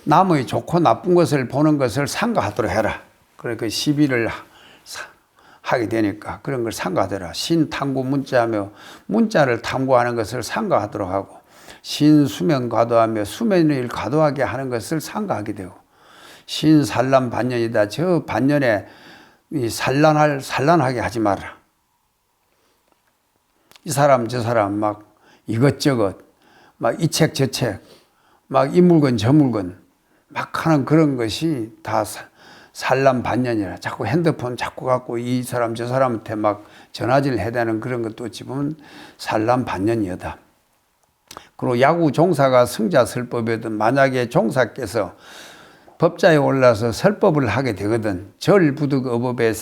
남의 좋고 나쁜 것을 보는 것을 삼가하도록 해라. 그러니까 시비를 하게 되니까 그런 걸 삼가하더라. 신 탐구 문자하며 문자를 탐구하는 것을 삼가하도록 하고 신 수면 과도하며 수면을 과도하게 하는 것을 삼가하게 되고 신 산란 반년이다. 저 반년에 산란하게 하지 마라. 이 사람 저 사람 막 이것저것 막 이 책 저 책 막 이 물건 저 물건 막 하는 그런 것이 다 산란 반년이라. 자꾸 핸드폰 자꾸 갖고 이 사람 저 사람한테 막 전화질 해야 되는 그런 것도 어찌 보면 산란 반년이다. 그리고 야구 종사가 승자 설법이든 만약에 종사께서 법자에 올라서 설법을 하게 되거든 절부득 어법에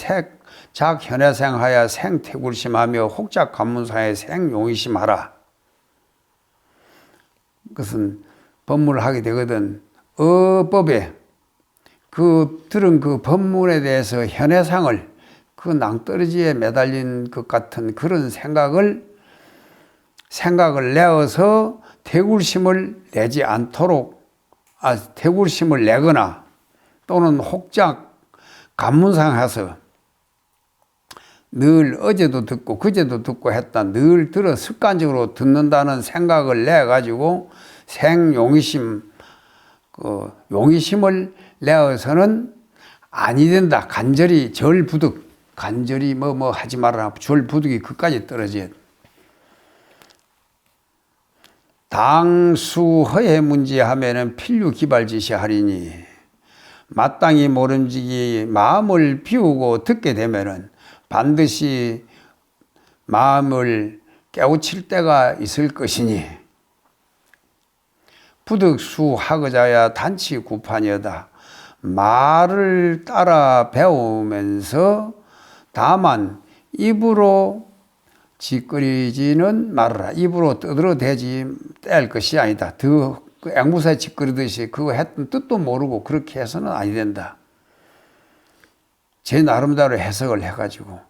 작현해생하여 생태굴심하며 혹작 관문사에 생용의심하라. 그것은 법문을 하게 되거든 어법에 들은 그 법문에 대해서 현해상을 그 낭떠러지에 매달린 것 같은 그런 생각을 내어서 대굴심을 내지 않도록 대굴심을 내거나 또는 혹작 관문상해서 늘 어제도 듣고 그제도 듣고 했다 늘 들어 습관적으로 듣는다는 생각을 내가지고 생용의심 용의심을 내어서는 아니 된다. 간절히 절부득 간절히 뭐 하지 말아라. 절부득이 그까지 떨어져야 돼. 당수허해 문제하면은 필류기발지시 하리니 마땅히 모름지기 마음을 비우고 듣게 되면은 반드시 마음을 깨우칠 때가 있을 것이니 부득수 하거자야 단치 구판이여다. 말을 따라 배우면서 다만 입으로 짓거리지는 말아라. 입으로 떠들어대지 뗄 것이 아니다. 그 앵무새 짓거리듯이 그거 했던 뜻도 모르고 그렇게 해서는 아니 된다. 제 나름대로 해석을 해가지고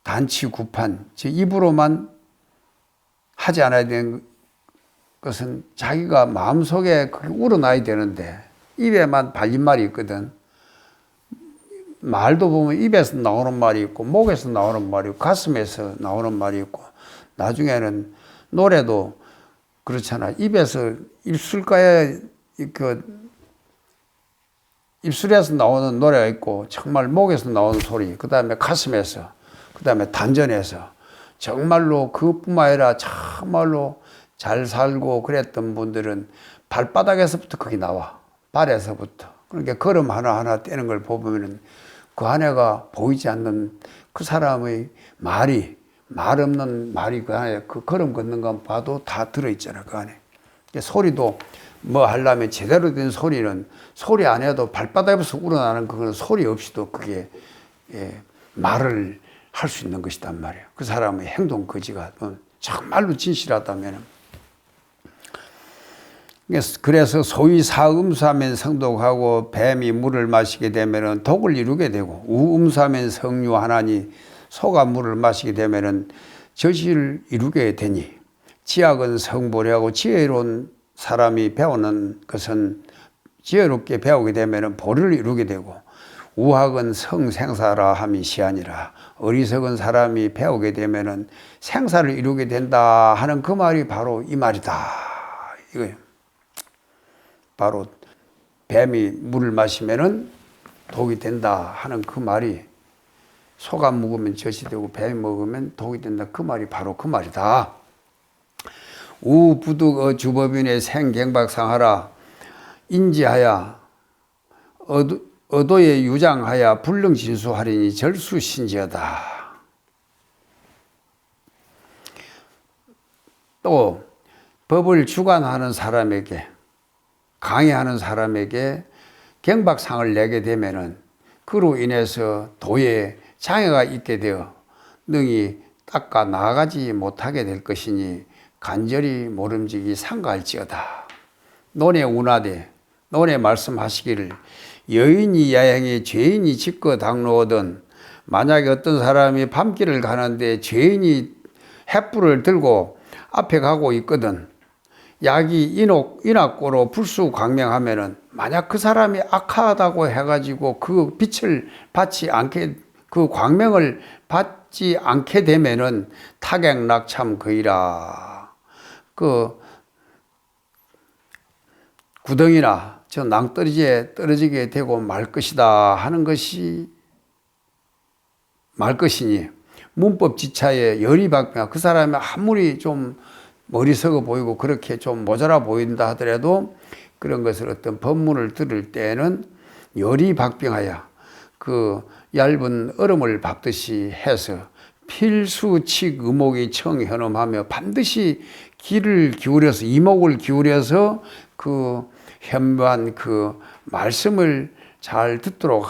단치 구판, 제 입으로만 하지 않아야 되는 것은 자기가 마음속에 그게 우러나야 되는데 입에만 발린 말이 있거든. 말도 보면 입에서 나오는 말이 있고 목에서 나오는 말이 있고 가슴에서 나오는 말이 있고 나중에는 노래도 그렇잖아. 입에서 입술가에 입술에서 나오는 노래가 있고 정말 목에서 나오는 소리, 그 다음에 가슴에서, 그 다음에 단전에서 정말로 그뿐만 아니라 정말로 잘 살고 그랬던 분들은 발바닥에서부터 거기 나와. 발에서부터. 그러니까 걸음 하나하나 떼는 걸 보면은 그 안에가 보이지 않는 그 사람의 말이 말 없는 말이 그 안에 그 걸음 걷는 건 봐도 다 들어있잖아 그 안에. 소리도 뭐 하려면 제대로 된 소리는 소리 안 해도 발바닥에서 우러나는 그건 소리 없이도 그게 말을 할 수 있는 것이단 말이에요. 그 사람의 행동 거지가 정말로 진실하다면. 그래서 소위 사음수하면 성독하고 뱀이 물을 마시게 되면 독을 이루게 되고 우음수하면 성유하나니 소가 물을 마시게 되면 저시를 이루게 되니 지학은 성보리하고 지혜로운 사람이 배우는 것은 지혜롭게 배우게 되면 보리를 이루게 되고 우학은 성생사라 함이 시하니라. 어리석은 사람이 배우게 되면 생사를 이루게 된다 하는 그 말이 바로 이 말이다 이거예요. 바로 뱀이 물을 마시면은 독이 된다 하는 그 말이 소가 먹으면 젖이 되고 뱀이 먹으면 독이 된다 그 말이 바로 그 말이다. 우부득 주법인의 생경박상하라 인지하야 어도에 유장하야 불능진수하리니 절수신지하다. 또 법을 주관하는 사람에게 강의하는 사람에게 경박상을 내게 되면은 그로 인해서 도에 장애가 있게 되어 능히 닦아 나아가지 못하게 될 것이니 간절히 모름지기 상가할지어다. 논에 운하되 논에 말씀하시기를 여인이 야행에 죄인이 짓거 당로하든 만약에 어떤 사람이 밤길을 가는데 죄인이 횃불을 들고 앞에 가고 있거든 약이 인악고로 불수광명하면은 만약 그 사람이 악하다고 해가지고 그 빛을 받지 않게 그 광명을 받지 않게 되면은 타객낙참 거이라. 그 구덩이나 저 낭떠러지에 떨어지게 되고 말 것이다 하는 것이 말 것이니 문법 지차에 열이박병 그 사람이 아무리 좀 머리석어 보이고 그렇게 좀 모자라 보인다 하더라도 그런 것을 어떤 법문을 들을 때는 열이박병하여 그 얇은 얼음을 밟듯이 해서 필수칙 의목이 청현음하며 반드시 귀를 기울여서 이목을 기울여서 그 현무한 그 말씀을 잘 듣도록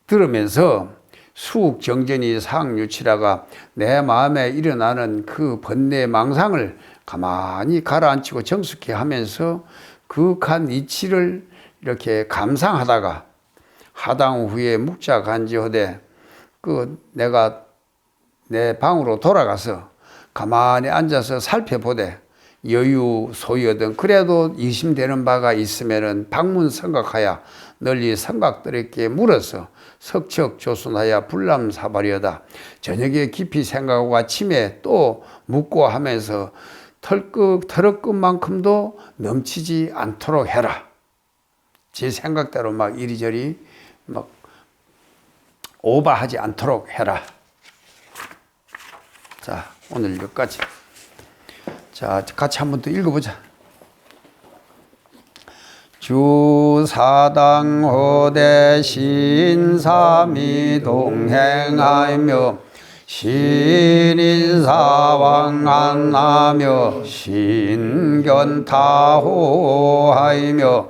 들으면서 수욱정전이 상유치라가 내 마음에 일어나는 그 번뇌 망상을 가만히 가라앉히고 정숙해 하면서 그윽한 이치를 이렇게 감상하다가 하당 후에 묵자간지하되 내가 내 방으로 돌아가서 가만히 앉아서 살펴보되 여유 소유든 그래도 의심되는 바가 있으면은 방문 생각하여 널리 생각들에게 물어서 석척조순하여 불람사발이어다. 저녁에 깊이 생각하고 아침에 또 묻고 하면서 털끝만큼도 넘치지 않도록 해라. 제 생각대로 막 이리저리 막 오버하지 않도록 해라. 자, 오늘 여기까지. 자, 같이 한번 또 읽어보자. 주사당호대 신삼이 동행하며 신인사왕안하며 신견타호하며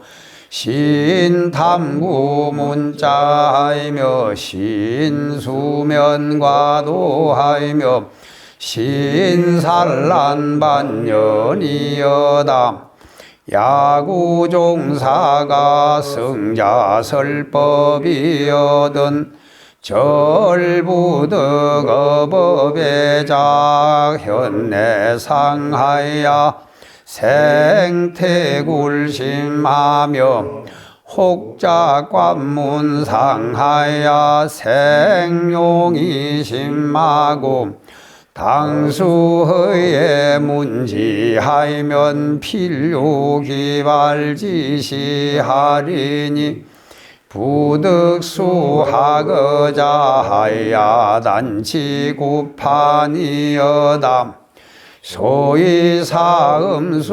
신탐구문자하며 신수면과도하며 신산란반년이여다. 야구종사가 성자설법이여든 절부득어법의작 현내상하야 생태굴심하며 혹자관문상하야 생용이심하고 당수허에 문지하이면 필요기발지시하리니 부득수하거자하야 단치구판이여다. 소위 사음수하이면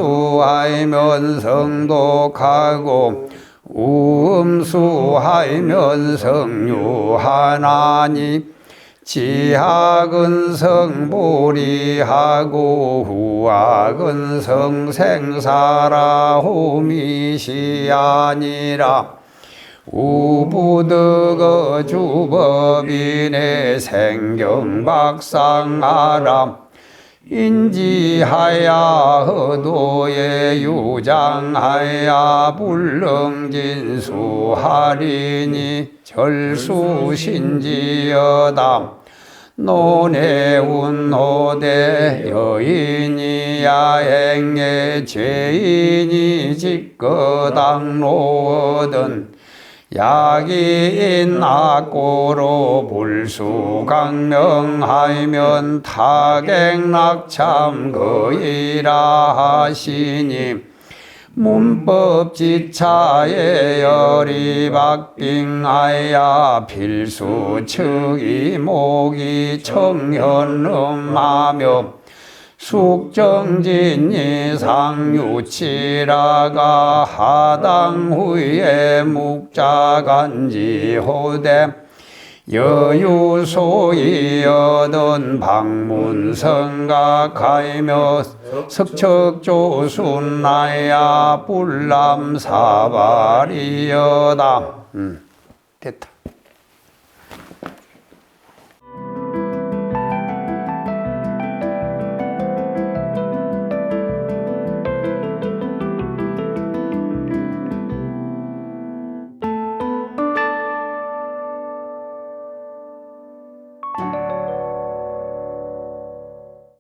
성독하고 우음수하이면 성유하나니 지학은 성불이하고 후학은 성생사라 호미시 아니라 우부득어 주법인의 생경박상하람 인지하야 허도에 유장하야 불능진수하리니 절수신지여담 노내운노대 여인이 야행에 죄인이 직거당로거든 약이인 악고로 불수강명하면 타객낙참 거이라 하시니 문법지차에 열이박빙하야 필수측이 목이 청현음하며 숙정진이 상유치라가 하당 후에 묵자간지호대 여유소이 얻은 방문성각하며 석척조순나야 불람사발이여다. 됐다.